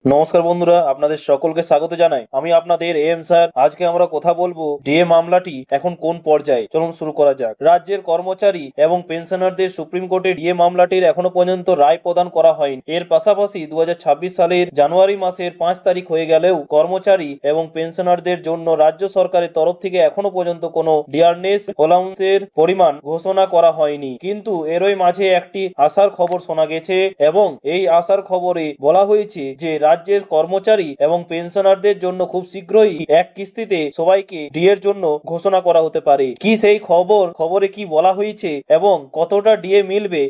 নমস্কার বন্ধুরা, আপনাদের সকলকে স্বাগত জানাই। আমি আপনাদের এম স্যার। আজকে আমরা কথা বলবো ডিএ মামলাটি এখন কোন পর্যায়ে। চলুন শুরু করা যাক। রাজ্যের কর্মচারী এবং পেনশনারদের সুপ্রিম কোর্টে ডিএ মামলাটির এখনো পর্যন্ত রায় প্রদান করা হয়নি। এর পাশাপাশি 2026 সালের জানুয়ারি মাসের 5 তারিখ হয়ে গেলেও কর্মচারী এবং পেনশনারদের জন্য রাজ্য সরকারের তরফ থেকে এখনো পর্যন্ত কোনো ডিয়ারনেস অ্যালাউন্সের পরিমাণ ঘোষণা করা হয়নি। কিন্তু এরই মাঝে একটি আশার খবর শোনা গেছে এবং এই আশার খবরে বলা হয়েছে যে রাজ্যের কর্মচারী এবং পেনশনারদের জন্য খুব শীঘ্রই এক কিস্তিতে সবাইকে ডিএর জন্য ঘোষণা করা হতে পারে। কি সেই খবরে কি বলা হয়েছে এবং কতটা ডিএ মিলবে,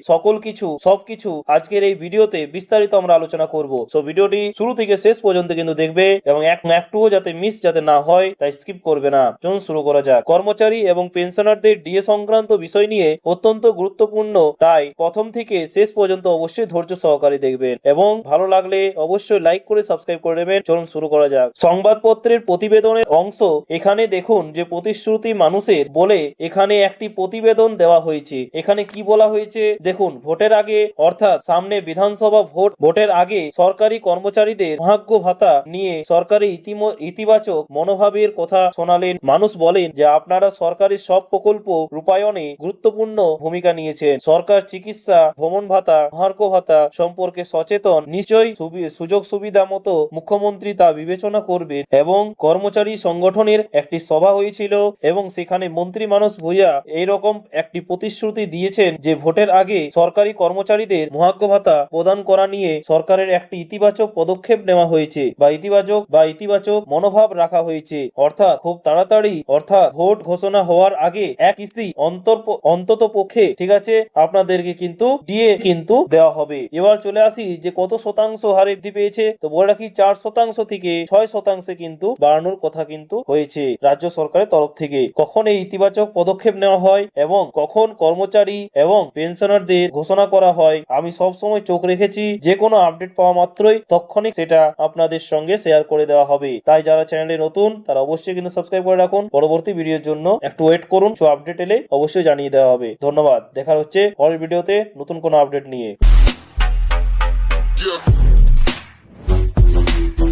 সবকিছু আজকের এই ভিডিওতে বিস্তারিত আমরা আলোচনা করব। সো ভিডিওটি শুরু থেকে শেষ পর্যন্ত কিন্তু দেখবে এবং একটুও যাতে মিস না হয় তাই স্কিপ করবে না। চলুন শুরু করা যাক। কর্মচারী এবং পেনশনারদের ডিএ সংক্রান্ত বিষয় নিয়ে অত্যন্ত গুরুত্বপূর্ণ, তাই প্রথম থেকে শেষ পর্যন্ত অবশ্যই ধৈর্য সহকারে দেখবেন এবং ভালো লাগলে অবশ্যই লাইক করে সাবস্ক্রাইব করে নেবেন। চলুন শুরু করা যাক। সংবাদপত্রের প্রতিবেদনের অংশ এখানে দেখুন যে প্রতিশ্রুতি মানুষের বলে এখানে একটি প্রতিবেদন দেওয়া হয়েছে। এখানে কি বলা হয়েছে দেখুন। ভোটের আগে অর্থাৎ সামনে বিধানসভা ভোটের আগে সরকারি কর্মচারীদের ভাগ্য ভাতা নিয়ে সরকারি ইতিবাচক মনোভাবের কথা শোনালেন। মানুষ বলেন যে আপনারা সরকারি সব প্রকল্প রূপায়ণে গুরুত্বপূর্ণ ভূমিকা নিয়েছেন। সরকার চিকিৎসা, ভ্রমণ ভাতা, মহার্ঘ ভাতা সম্পর্কে সচেতন। নিশ্চয়ই সুযোগ সুবিধা মতো মুখ্যমন্ত্রী তা বিবেচনা করবেন। এবং কর্মচারী সংগঠনের একটি সভা হয়েছিল এবং সেখানে মন্ত্রী মানস ভূঁইয়া এইরকম একটি প্রতিশ্রুতি দিয়েছেন যে ভোটের আগে সরকারি কর্মচারীদের মহার্ঘ ভাতা প্রদান করা নিয়ে সরকারের একটি ইতিবাচক পদক্ষেপ নেওয়া হয়েছে বা ইতিবাচক মনোভাব রাখা হয়েছে। অর্থাৎ খুব তাড়াতাড়ি, অর্থাৎ ভোট ঘোষণা হওয়ার আগে এক কিস্তি অন্তত পক্ষে ঠিক আছে আপনাদেরকে কিন্তু ডিএ কিন্তু দেওয়া হবে। এবার চলে আসি যে কত শতাংশ হারে বৃদ্ধি পেয়েছে। তো বলে রাখি 4% থেকে 6% কিন্তু বাড়ানোর কথা কিন্তু হয়েছে রাজ্য সরকারের তরফ থেকে। কখন এই ইতিবাচক পদক্ষেপ নেওয়া হয় এবং কখন কর্মচারী এবং পেনশনারদের ঘোষণা করা হয়, আমি সব সময় চোখ রেখেছি। যে কোনো আপডেট পাওয়া মাত্রই তৎক্ষণিক সেটা আপনাদের সঙ্গে শেয়ার করে দেওয়া হবে। তাই যারা চ্যানেলে নতুন তারা অবশ্যই কিন্তু সাবস্ক্রাইব করে রাখুন। পরবর্তী ভিডিওর জন্য একটু ওয়েট করুন। সো আপডেট এলে অবশ্যই জানিয়ে দেওয়া হবে। ধন্যবাদ। দেখা হচ্ছে পরের ভিডিওতে নতুন কোনো আপডেট নিয়ে।